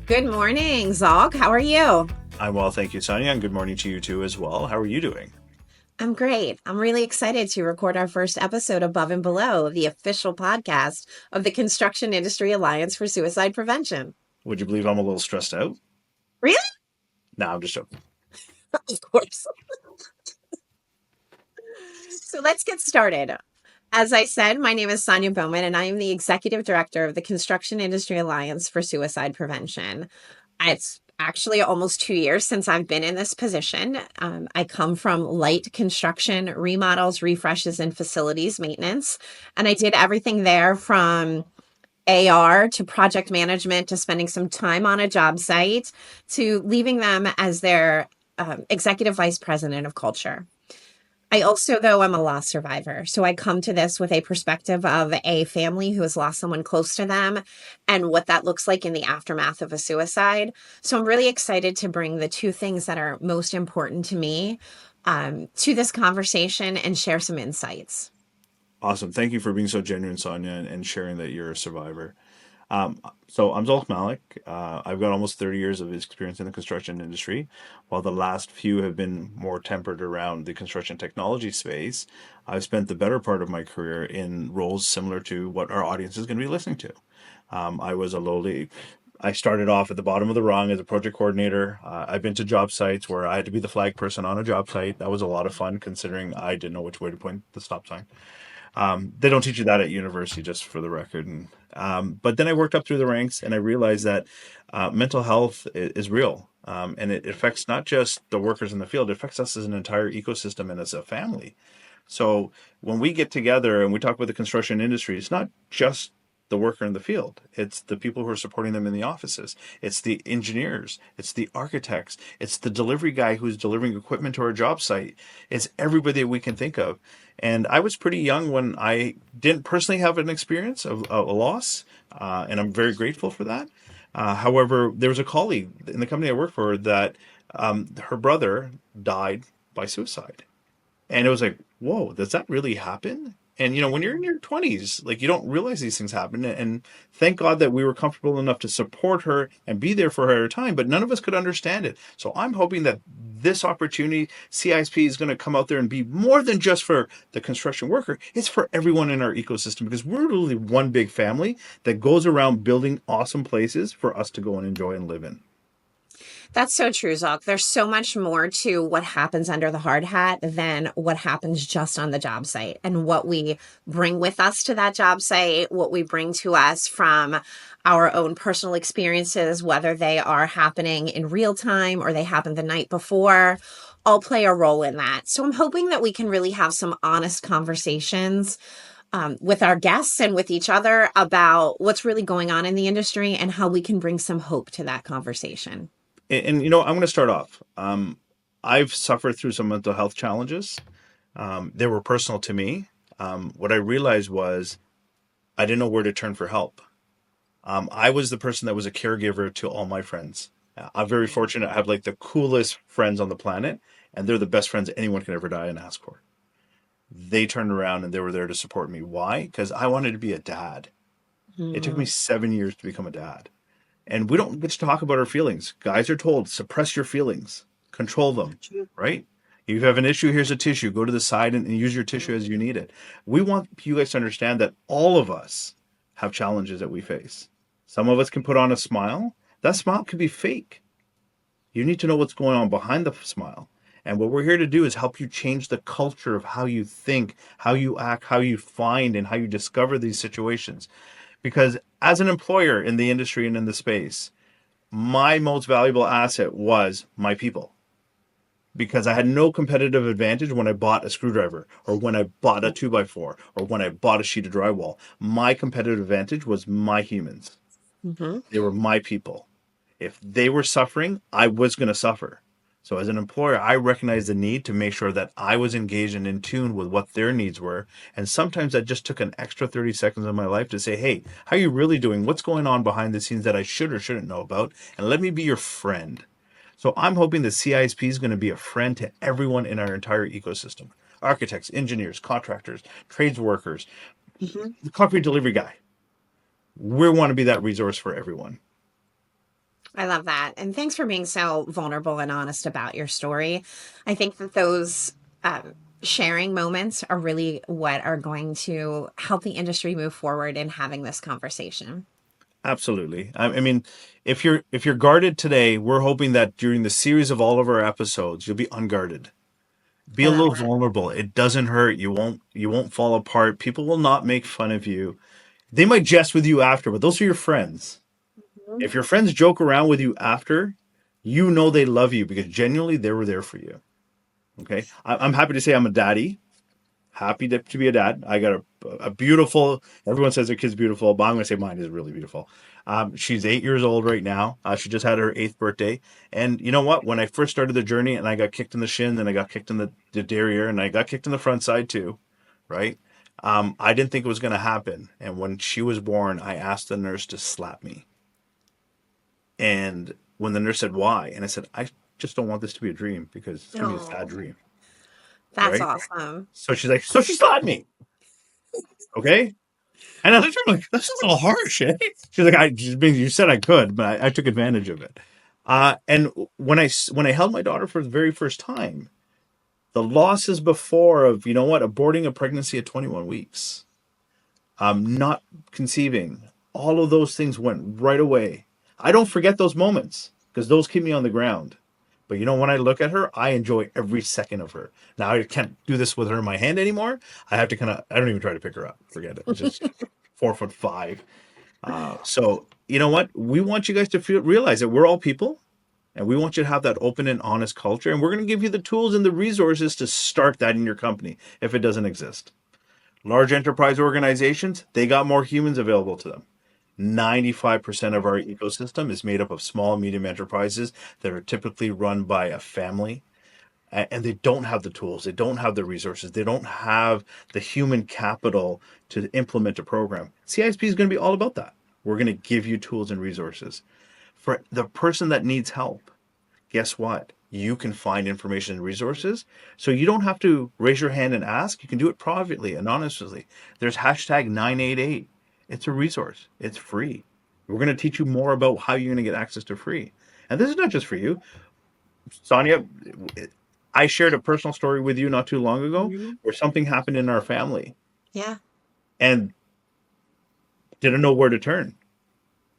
Good morning, Zog. How are you? I'm well, thank you, Sonya, and good morning to you too as well. How are you doing? I'm great. I'm really excited to record our first episode Above and Below, the official podcast of the Construction Industry Alliance for Suicide Prevention. Would you believe I'm a little stressed out? Really? No, I'm just joking. Of course. So let's get started. As I said, my name is Sonya Bohmann, and I am the Executive Director of the Construction Industry Alliance for Suicide Prevention. It's actually almost 2 years since I've been in this position. I come from light construction, remodels, refreshes, and facilities maintenance. And I did everything there from AR to project management to spending some time on a job site to leaving them as their executive vice president of culture. I also, though, I'm a loss survivor. So I come to this with a perspective of a family who has lost someone close to them and what that looks like in the aftermath of a suicide. So I'm really excited to bring the two things that are most important to me to this conversation and share some insights. Awesome. Thank you for being so genuine, Sonya, and sharing that you're a survivor. So I'm Zulq Malik. I've got almost 30 years of experience in the construction industry, while the last few have been more tempered around the construction technology space. I've spent the better part of my career in roles similar to what our audience is going to be listening to. I was a lowly I started off at the bottom of the rung as a project coordinator. I've been to job sites where I had to be the flag person on a job site. That was a lot of fun considering I didn't know which way to point the stop sign. They don't teach you that at university, just for the record. But then I worked up through the ranks and I realized that mental health is real. And it affects not just the workers in the field, it affects us as an entire ecosystem and as a family. So when we get together and we talk about the construction industry, it's not just the worker in the field. It's the people who are supporting them in the offices. It's the engineers. It's the architects. It's the delivery guy who's delivering equipment to our job site. It's everybody that we can think of. And I was pretty young when I didn't personally have an experience of a loss, and I'm very grateful for that. However, there was a colleague in the company I worked for that her brother died by suicide. And it was like, whoa, does that really happen? And when you're in your 20s, like you don't realize these things happen. And thank God that we were comfortable enough to support her and be there for her at a time, but none of us could understand it. So I'm hoping that this opportunity, CISP is going to come out there and be more than just for the construction worker. It's for everyone in our ecosystem because we're really one big family that goes around building awesome places for us to go and enjoy and live in. That's so true, Zog. There's so much more to what happens under the hard hat than what happens just on the job site and what we bring with us to that job site, what we bring to us from our own personal experiences, whether they are happening in real time or they happened the night before, all play a role in that. So I'm hoping that we can really have some honest conversations with our guests and with each other about what's really going on in the industry and how we can bring some hope to that conversation. And I'm going to start off. I've suffered through some mental health challenges. They were personal to me. What I realized was I didn't know where to turn for help. I was the person that was a caregiver to all my friends. I'm very fortunate. I have like the coolest friends on the planet, and they're the best friends anyone can ever die and ask for. They turned around and they were there to support me. Why? Because I wanted to be a dad. It took me Mhm. 7 years to become a dad. And we don't get to talk about our feelings. Guys are told, suppress your feelings, control them, right? If you have an issue, here's a tissue. Go to the side and use your tissue as you need it. We want you guys to understand that all of us have challenges that we face. Some of us can put on a smile. That smile could be fake. You need to know what's going on behind the smile. And what we're here to do is help you change the culture of how you think, how you act, how you find, and how you discover these situations. Because as an employer in the industry and in the space, my most valuable asset was my people because I had no competitive advantage when I bought a screwdriver or when I bought a 2x4 or when I bought a sheet of drywall. My competitive advantage was my humans. Mhm. They were my people. If they were suffering, I was going to suffer. So as an employer, I recognized the need to make sure that I was engaged and in tune with what their needs were. And sometimes that just took an extra 30 seconds of my life to say, hey, how are you really doing? What's going on behind the scenes that I should or shouldn't know about? And let me be your friend. So I'm hoping the CISP is going to be a friend to everyone in our entire ecosystem. Architects, engineers, contractors, trades workers, Mhm. the concrete delivery guy. We want to be that resource for everyone. I love that. And thanks for being so vulnerable and honest about your story. I think that those sharing moments are really what are going to help the industry move forward in having this conversation. Absolutely. I mean, if you're guarded today, we're hoping that during the series of all of our episodes, you'll be unguarded. Be I a love little that. vulnerable. It doesn't hurt. You won't fall apart. People will not make fun of you. They might jest with you after, but those are your friends. Mhm. If your friends joke around with you after, you know they love you because genuinely they were there for you. Okay. I'm happy to say I'm a daddy. Happy to be a dad. I got a beautiful, everyone says their kid's beautiful, but I'm going to say mine is really beautiful. She's 8 years old right now. She just had her eighth birthday. And you know what? When I first started the journey and I got kicked in the shin, then I got kicked in the derriere, and I got kicked in the front side too, right? I didn't think it was going to happen. And when she was born, I asked the nurse to slap me. And when the nurse said, why? And I said, I just don't want this to be a dream because it's going to be a sad Oh, dream, that's right? awesome. So she's like, so she slapped me. Okay. And I looked at her like, that's a little harsh, eh? She's like, you said I could, but I took advantage of it. And when I held my daughter for the very first time, the losses before of, you know what, aborting a pregnancy at 21 weeks, not conceiving, all of those things went right away. I don't forget those moments because those keep me on the ground. But you know, when I look at her, I enjoy every second of her. Now I can't do this with her in my hand anymore. I have to I don't even try to pick her up. Forget it. It's just 4'5". So you know what? We want you guys to realize that we're all people, and we want you to have that open and honest culture. And we're going to give you the tools and the resources to start that in your company if it doesn't exist. Large enterprise organizations, they got more humans available to them. 95% of our ecosystem is made up of small and medium enterprises that are typically run by a family, and they don't have the tools, they don't have the resources, they don't have the human capital to implement a program. CISP is going to be all about that. We're going to give you tools and resources. For the person that needs help, guess what? You can find information and resources. So you don't have to raise your hand and ask. You can do it privately, anonymously. There's hashtag 988. It's a resource. It's free. We're going to teach you more about how you're going to get access to free. And this is not just for you. Sonia, I shared a personal story with you not too long ago Mhm. where something happened in our family Yeah. and didn't know where to turn.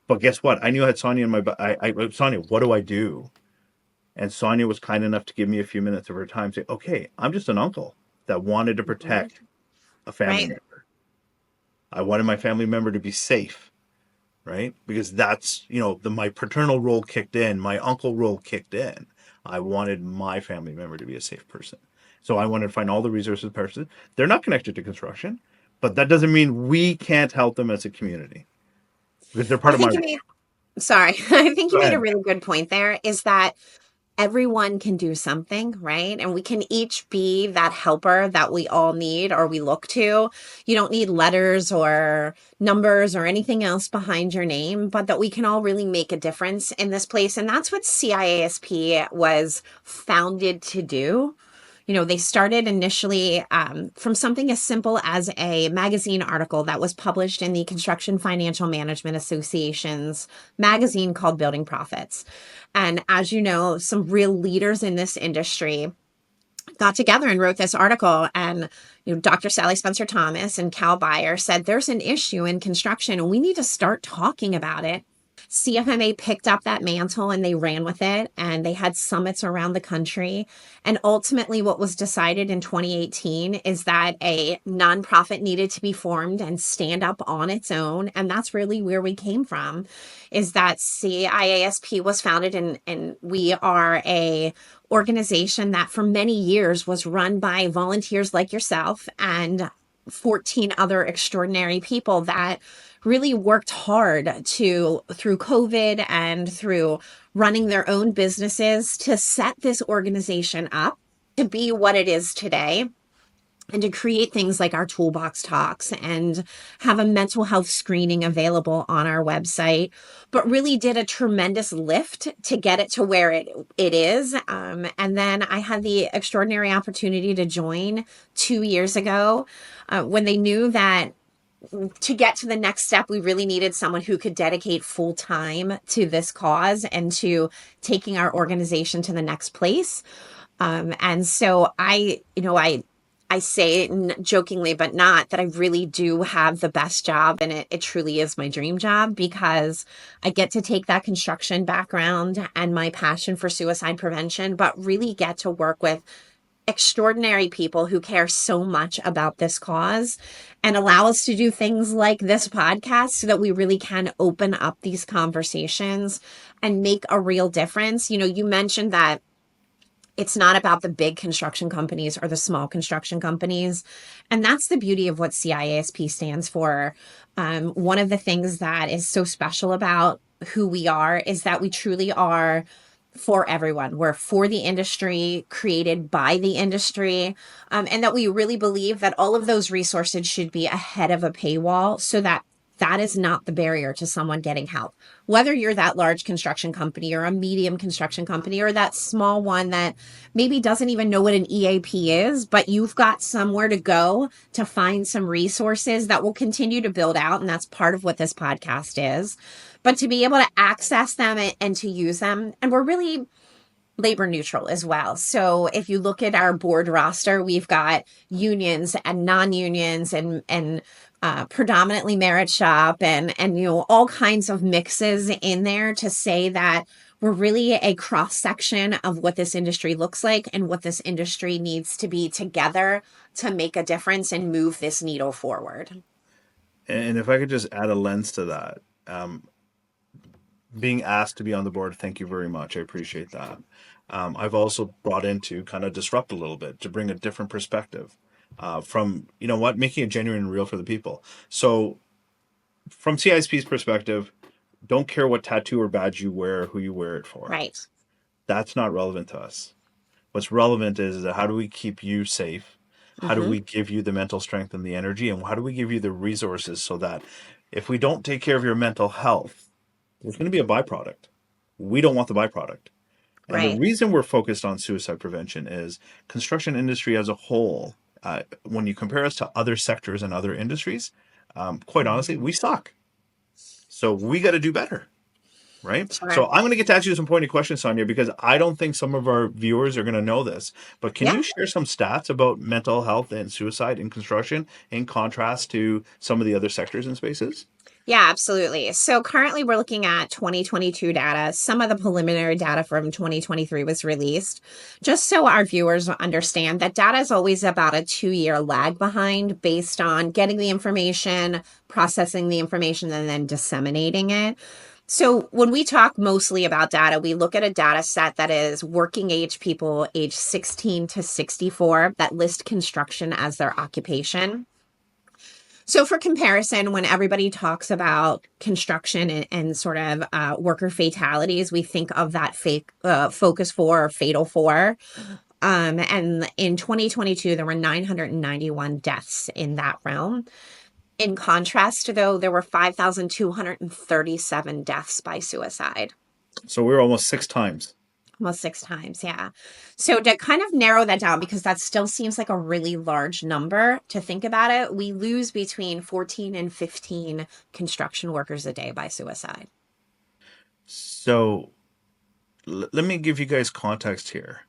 But guess what? I knew I had Sonia in my. Sonia, what do I do? And Sonia was kind enough to give me a few minutes of her time. Say, okay, I'm just an uncle that wanted to Mhm. protect a family Right. member. I wanted my family member to be safe, right? Because that's, my paternal role kicked in, my uncle role kicked in. I wanted my family member to be a safe person. So I wanted to find all the resources person. They're not connected to construction, but that doesn't mean we can't help them as a community because they're part I of my think you role. made, sorry, I think Go you made a ahead. really good point there is that everyone can do something, right? And we can each be that helper that we all need or we look to. You don't need letters or numbers or anything else behind your name, but that we can all really make a difference in this place. And that's what CIASP was founded to do. They started initially from something as simple as a magazine article that was published in the Construction Financial Management Association's magazine called Building Profits. And as you know, some real leaders in this industry got together and wrote this article. And Dr. Sally Spencer Thomas and Cal Beyer said there's an issue in construction and we need to start talking about it. CFMA picked up that mantle and they ran with it, and they had summits around the country. And ultimately, what was decided in 2018 is that a nonprofit needed to be formed and stand up on its own. And that's really where we came from, is that CIASP was founded, and we are a organization that for many years was run by volunteers like yourself and 14 other extraordinary people that really worked hard through COVID and through running their own businesses, to set this organization up to be what it is today, and to create things like our toolbox talks and have a mental health screening available on our website, but really did a tremendous lift to get it to where it is. And then I had the extraordinary opportunity to join 2 years ago when they knew that to get to the next step, we really needed someone who could dedicate full time to this cause and to taking our organization to the next place. And so I say it jokingly, but not, that I really do have the best job, and it truly is my dream job, because I get to take that construction background and my passion for suicide prevention, but really get to work with extraordinary people who care so much about this cause and allow us to do things like this podcast so that we really can open up these conversations and make a real difference. You mentioned that it's not about the big construction companies or the small construction companies. And that's the beauty of what CIASP stands for. One of the things that is so special about who we are is that we truly are for everyone. We're for the industry, created by the industry, and that we really believe that all of those resources should be ahead of a paywall, so that that is not the barrier to someone getting help. Whether you're that large construction company or a medium construction company or that small one that maybe doesn't even know what an EAP is, but you've got somewhere to go to find some resources that will continue to build out. And that's part of what this podcast is. But to be able to access them and to use them. And we're really labor neutral as well. So if you look at our board roster, we've got unions and non-unions and predominantly merit shop and all kinds of mixes in there to say that we're really a cross section of what this industry looks like and what this industry needs to be together to make a difference and move this needle forward. And if I could just add a lens to that, being asked to be on the board, thank you very much. I appreciate that. I've also brought in to kind of disrupt a little bit, to bring a different perspective from, making it genuine and real for the people. So from CISP's perspective, don't care what tattoo or badge you wear, who you wear it for. Right. That's not relevant to us. What's relevant is how do we keep you safe? How do we give you the mental strength and the energy? And how do we give you the resources so that if we don't take care of your mental health, there's going to be a byproduct. We don't want the byproduct. And the reason we're focused on suicide prevention is construction industry as a whole. When you compare us to other sectors and other industries, quite honestly, we suck. So we got to do better, right? Sure. So I'm going to get to ask you some pointed questions, Sonya, because I don't think some of our viewers are going to know this. But can you share some stats about mental health and suicide in construction in contrast to some of the other sectors and spaces? Yeah, absolutely. So currently we're looking at 2022 data. Some of the preliminary data from 2023 was released. Just so our viewers understand that data is always about a 2-year lag behind based on getting the information, processing the information, and then disseminating it. So when we talk mostly about data, we look at a data set that is working age people age 16 to 64 that list construction as their occupation. So for comparison, when everybody talks about construction and sort of worker fatalities, we think of that focus 4 or fatal 4. And in 2022, there were 991 deaths in that realm. In contrast, though, there were 5,237 deaths by suicide. So we were almost 6 times. Almost 6 times, yeah. So to kind of narrow that down, because that still seems like a really large number to think about it, we lose between 14 and 15 construction workers a day by suicide. So let me give you guys context here.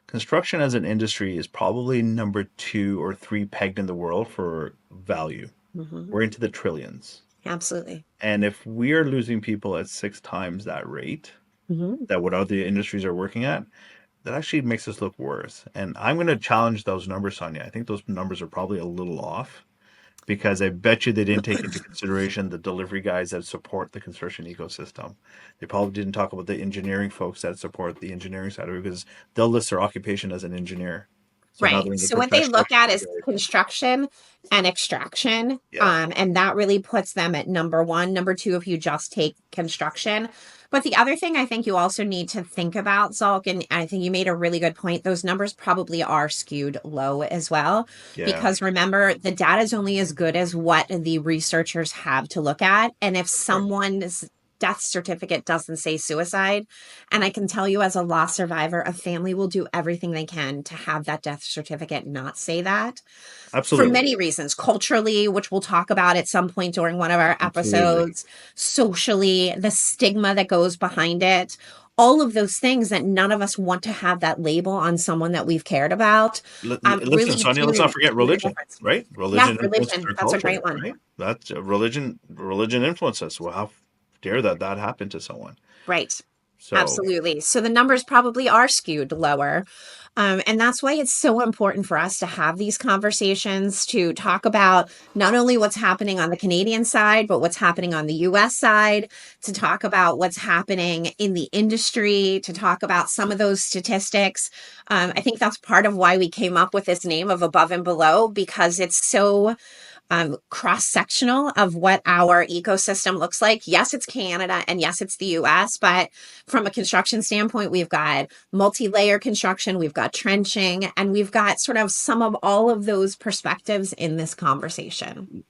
Construction as an industry is probably number 2 or 3 pegged in the world for value. We're into the trillions. Absolutely. And if we are losing people at 6 times that rate, that what other industries are working at, that actually makes us look worse. And I'm going to challenge those numbers, Sonya. I think those numbers are probably a little off, because I bet you they didn't take into consideration the delivery guys that support the construction ecosystem. They probably didn't talk about the engineering folks that support the engineering side of it, because they'll list their occupation as an engineer. So right. So what they look at is construction and extraction. And that really puts them at number 1. Number 2, if you just take construction. But the other thing I think you also need to think about, Zulq, and I think you made a really good point, those numbers probably are skewed low as well. Because remember, the data is only as good as what the researchers have to look at. And if someone's death certificate doesn't say suicide. And I can tell you, as a loss survivor, a family will do everything they can to have that death certificate not say that for Absolutely. many reasons, culturally, which we'll talk about at some point during one of our Absolutely. episodes, socially, the stigma that goes behind it. All of those things that none of us want to have that label on someone that we've cared about, Listen, really Sonia, let's not forget do make a religion, difference. right? Yeah, Religion influences religion. our That's a culture, great one. right? That's religion influences. Well, how dare that happen to someone? Right. So Absolutely. So the numbers probably are skewed lower. And that's why it's so important for us to have these conversations to talk about not only what's happening on the Canadian side, but what's happening on the US side, to talk about what's happening in the industry, to talk about some of those statistics. I think that's part of why we came up with this name of Above and Below, because it's so cross-sectional of what our ecosystem looks like. Yes, it's Canada and yes, it's the US, but from a construction standpoint, we've got multi-layer construction, we've got trenching, and we've got sort of some of all of those perspectives in this conversation.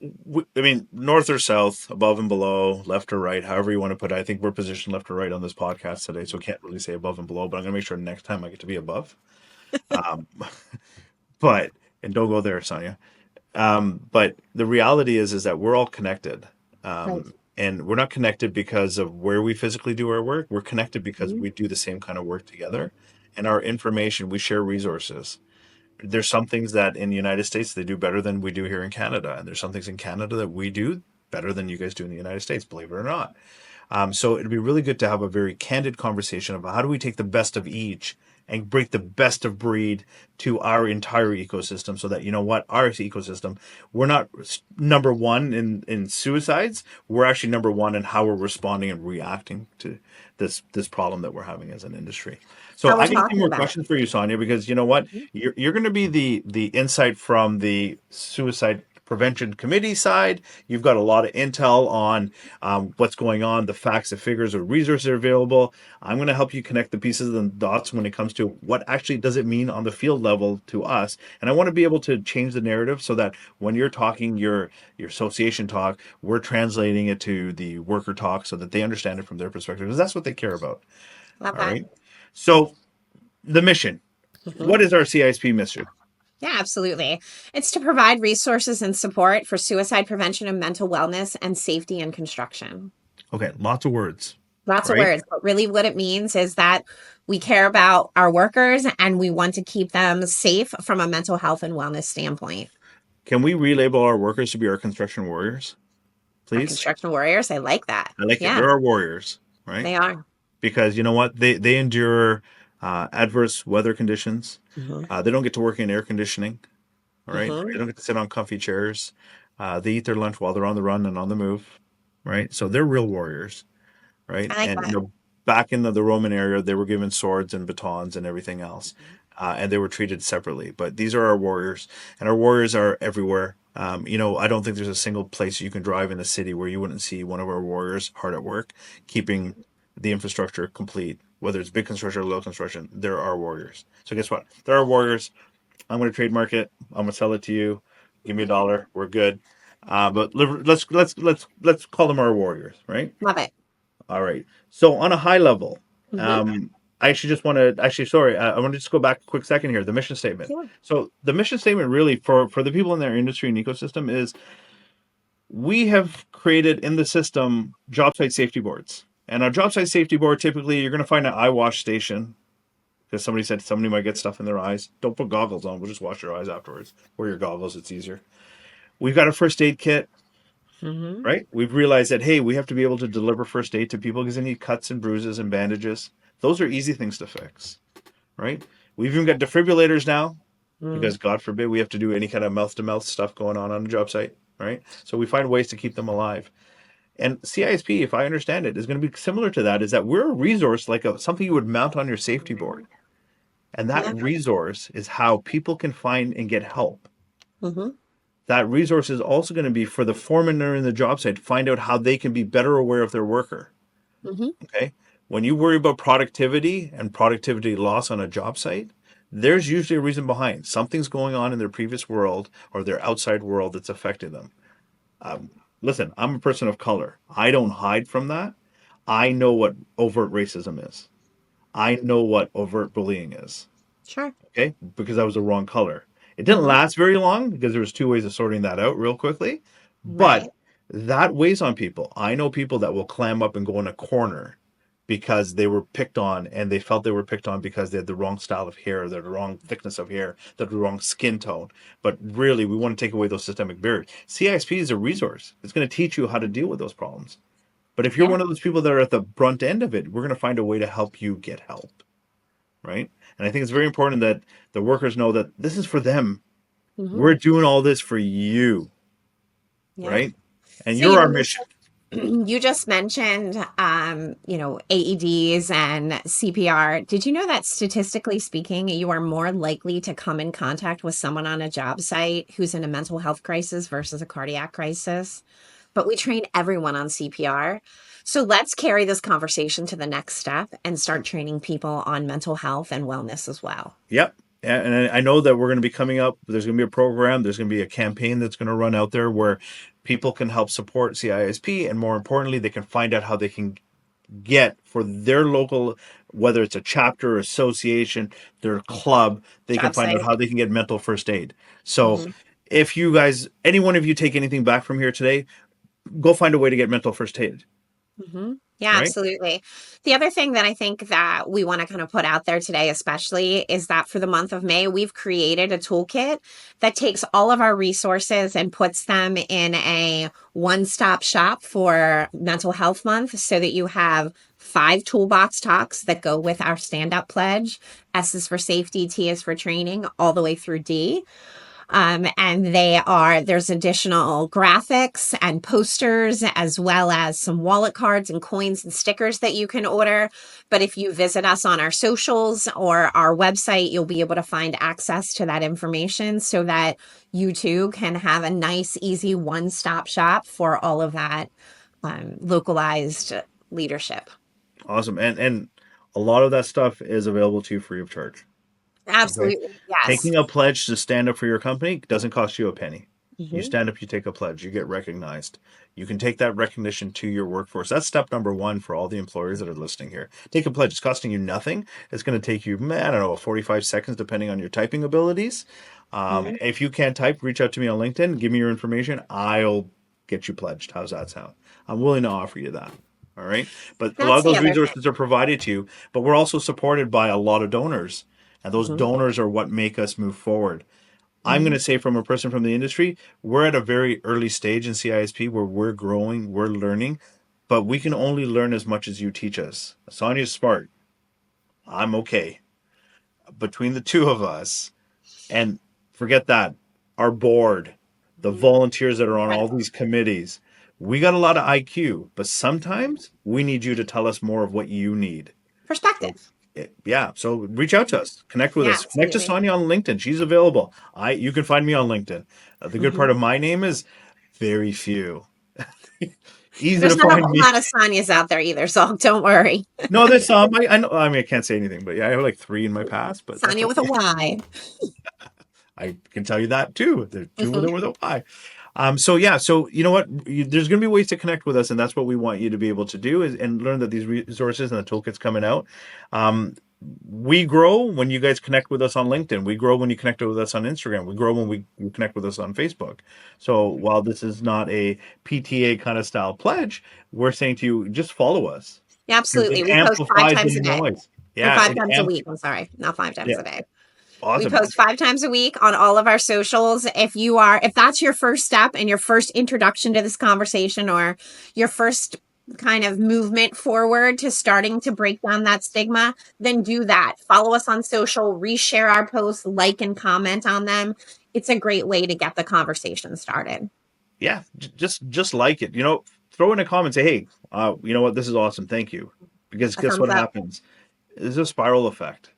I mean, north or south, above and below, left or right, however you want to put it. I think we're positioned left or right on this podcast today, so I can't really say above and below, but I'm going to make sure next time I get to be above. Um, but, and don't go there, Sonia. But the reality is that we're all connected. Right. And we're not connected because of where we physically do our work. We're connected because Mhm. we do the same kind of work together. And our information, we share resources. There's some things that in the United States they do better than we do here in Canada. And there's some things in Canada that we do better than you guys do in the United States, believe it or not. So it'd be really good to have a very candid conversation about how do we take the best of each and bring the best of breed to our entire ecosystem so that, you know what, our ecosystem, we're not number one in suicides. We're actually number one in how we're responding and reacting to this problem that we're having as an industry. So How we're I got a few talking more about it. questions for you, Sonia, because you know what, Mhm. you're going to be the insight from the suicide prevention committee side. You've got a lot of intel on what's going on, the facts, the figures, the resources are available. I'm going to help you connect the pieces and dots when it comes to what actually does it mean on the field level to us. And I want to be able to change the narrative so that when you're talking your association talk, we're translating it to the worker talk so that they understand it from their perspective because that's what they care about. Love All that. right. So the mission. Mhm. What is our CISP mission? Yeah, absolutely. It's to provide resources and support for suicide prevention and mental wellness and safety in construction. Okay, lots of words, Lots of right? words, but really what it means is that we care about our workers and we want to keep them safe from a mental health and wellness standpoint. Can we relabel our workers to be our construction warriors, Our please? construction warriors, I like that. I like it. Yeah, They're our warriors, right? they are. Because you know what? They endure adverse weather conditions. Hmm. They don't get to work in air conditioning. All right. They Hmm. don't get to sit on comfy chairs. They eat their lunch while they're on the run and on the move. Right. So they're real warriors. Right. I like And you that. know, back in the Roman era, they were given swords and batons and everything else, Mhm. and they were treated separately. But these are our warriors, and our warriors are everywhere. You know, I don't think there's a single place you can drive in a city where you wouldn't see one of our warriors hard at work, keeping the infrastructure complete. Whether it's big construction or low construction, there are warriors. So guess what? There are warriors. I'm going to trademark it. I'm going to sell it to you. Give me $1. We're good. But let's call them our warriors, right? Love it. All right. So on a high level, Hmm. um, I actually just want to actually sorry, I want to just go back a quick second here. The mission statement. Sure. So the mission statement really for the people in their industry and ecosystem is we have created in the system job site safety boards. And a job site safety board, typically you're going to find an eye wash station because somebody said somebody might get stuff in their eyes. Don't put goggles on. We'll just wash your eyes afterwards. Wear your goggles. It's easier. We've got a first aid kit, Hmm. right? We've realized that, hey, we have to be able to deliver first aid to people because they need cuts and bruises and bandages. Those are easy things to fix, right? We've even got defibrillators now Mm. because, God forbid, we have to do any kind of mouth to mouth stuff going on a job site, right? So we find ways to keep them alive. And CISP, if I understand it, is going to be similar to that, is that we're a resource like something you would mount on your safety board. And that Yeah. resource is how people can find and get help. Hmm. That resource is also going to be for the foreman that are in the job site to find out how they can be better aware of their worker. Hmm. Okay. When you worry about productivity and productivity loss on a job site, there's usually a reason behind something's going on in their previous world or their outside world that's affecting them. Um, Listen, I'm a person of color. I don't hide from that. I know what overt racism is. I know what overt bullying is. Sure. Okay, because I was the wrong color. It didn't Hmm. last very long because there was two ways of sorting that out real quickly, but Right. that weighs on people. I know people that will clam up and go in a corner because they were picked on and they felt they were picked on because they had the wrong style of hair, they had the wrong thickness of hair, they had the wrong skin tone. But really, we want to take away those systemic barriers. CISP is a resource. It's going to teach you how to deal with those problems. But if you're Yeah. one of those people that are at the brunt end of it, we're going to find a way to help you get help, right? And I think it's very important that the workers know that this is for them. Hmm. We're doing all this for you, Yeah. right? And So you're you our mission. mentioned, you just mentioned, AEDs and CPR. Did you know that statistically speaking, you are more likely to come in contact with someone on a job site who's in a mental health crisis versus a cardiac crisis? But we train everyone on CPR. So let's carry this conversation to the next step and start training people on mental health and wellness as well. Yep. And I know that we're going to be coming up. There's going to be a program. There's going to be a campaign that's going to run out there where people can help support CISP. And more importantly, they can find out how they can get for their local, whether it's a chapter, association, their club, they can Job find out site. how they can get mental first aid. So Hmm. if you guys, any one of you take anything back from here today, go find a way to get mental first aid, Hmm. Yeah, right? absolutely. The other thing that I think that we want to kind of put out there today, especially, is that for the month of May, we've created a toolkit that takes all of our resources and puts them in a one-stop shop for Mental Health Month so that you have 5 toolbox talks that go with our stand-up pledge. S is for safety, T is for training, all the way through D. And there's additional graphics and posters, as well as some wallet cards and coins and stickers that you can order. But if you visit us on our socials or our website, you'll be able to find access to that information so that you too can have a nice, easy one-stop shop for all of that localized leadership. Awesome. And a lot of that stuff is available to you free of charge. Okay. Absolutely. Yes. Taking a pledge to stand up for your company doesn't cost you a penny. You Hmm. stand up, you take a pledge, you get recognized. You can take that recognition to your workforce. That's step number one for all the employers that are listening here. Take a pledge. It's costing you nothing. It's going to take you, I don't know, 45 seconds depending on your typing abilities. Hmm. If you can't type, reach out to me on LinkedIn. Give me your information. I'll get you pledged. How's that sound? I'm willing to offer you that. All right. But a lot That's of the those other thing. resources are provided to you, but we're also supported by a lot of donors. And those Hmm. donors are what make us move forward. I'm going Hmm. to say, from a person from the industry, we're at a very early stage in CISP where we're growing, we're learning, but we can only learn as much as you teach us. Sonia's smart. I'm okay. Between the two of us, and forget that, our board, the Hmm. volunteers that are on all Incredible. these committees, we got a lot of IQ, but sometimes we need you to tell us more of what you need. So, Perspective. yeah, so reach out to us, connect with Yeah, us, connect to absolutely. Sonia on LinkedIn. She's available. You can find me on LinkedIn. The good part Hmm. of my name is very few, easy to There's not a find whole me. lot of Sonias out there either, so don't worry. No, there's some. I know. I mean, I can't say anything, but yeah, I have like three in my past, but that's Sonia with a okay. Y. I can tell you that too. There are two of Hmm. them with a Y. So yeah, so you know what? There's going to be ways to connect with us, and that's what we want you to be able to do is and learn that these resources and the toolkits coming out. Um, we grow when you guys connect with us on LinkedIn. We grow when you connect with us on Instagram. We grow when you connect with us on Facebook. So while this is not a PTA kind of style pledge, we're saying to you, just follow us Yeah, because absolutely. it We post five amplifies the times a day. noise. Or Yeah, 5 times a week. I'm sorry, not 5 times yeah, a day. We awesome. post 5 times a week on all of our socials. If that's your first step and your first introduction to this conversation or your first kind of movement forward to starting to break down that stigma, then do that. Follow us on social, reshare our posts, like and comment on them. It's a great way to get the conversation started. Yeah, just like it. Throw in a comment, say, hey, you know what, this is awesome, thank you. Because A guess thumbs what up. happens? There's a spiral effect.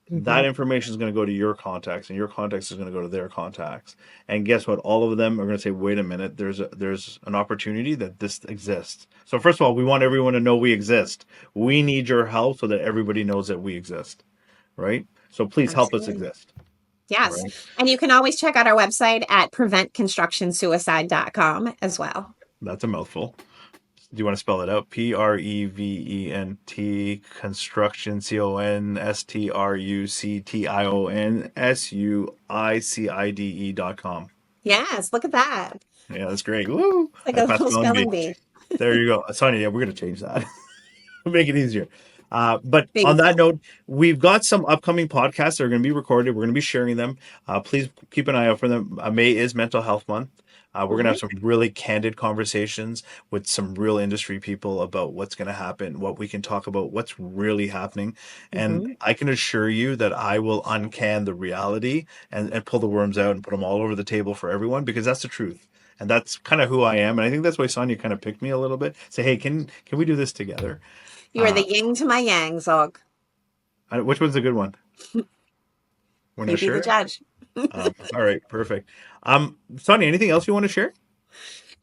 That Hmm. information is going to go to your contacts, and your contacts is going to go to their contacts. And guess what? All of them are going to say, wait a minute, there's an opportunity that this exists. So first of all, we want everyone to know we exist. We need your help so that everybody knows that we exist, right? So please help us Absolutely. exist. All Yes. right. And you can always check out our website at preventconstructionsuicide.com as well. That's a mouthful. Do you want to spell it out? Prevent construction constructionsuicide.com. Yes, look at that. Yeah, that's great. Woo! It's like I a passed little spelling spelling bee. bee. There you go. Sonia, yeah, we're going to change that. Make it easier. But Baby on that steps. note, we've got some upcoming podcasts that are going to be recorded. We're going to be sharing them. Please keep an eye out for them. May is Mental Health Month. We're going to have Hmm. some really candid conversations with some real industry people about what's going to happen, what we can talk about, what's really happening. And Hmm. I can assure you that I will uncan the reality and pull the worms out and put them all over the table for everyone because that's the truth. And that's kind of who I am. And I think that's why Sonia kind of picked me a little bit. Say, hey, can we do this together? You are Uh, the yin to my yang, Zog. which one's a good one? We're You not be the sure. judge. All right, perfect. Sonia, anything else you want to share?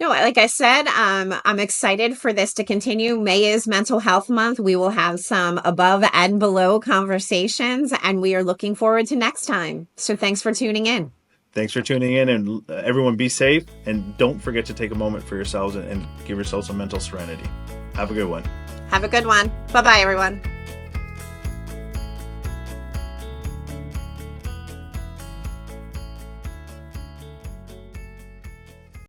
No, like I said, I'm excited for this to continue. May is Mental Health Month. We will have some above and below conversations, and we are looking forward to next time. So thanks for tuning in. Thanks for tuning in, and everyone be safe, and don't forget to take a moment for yourselves and give yourselves some mental serenity. Have a good one. Have a good one. Bye bye, everyone.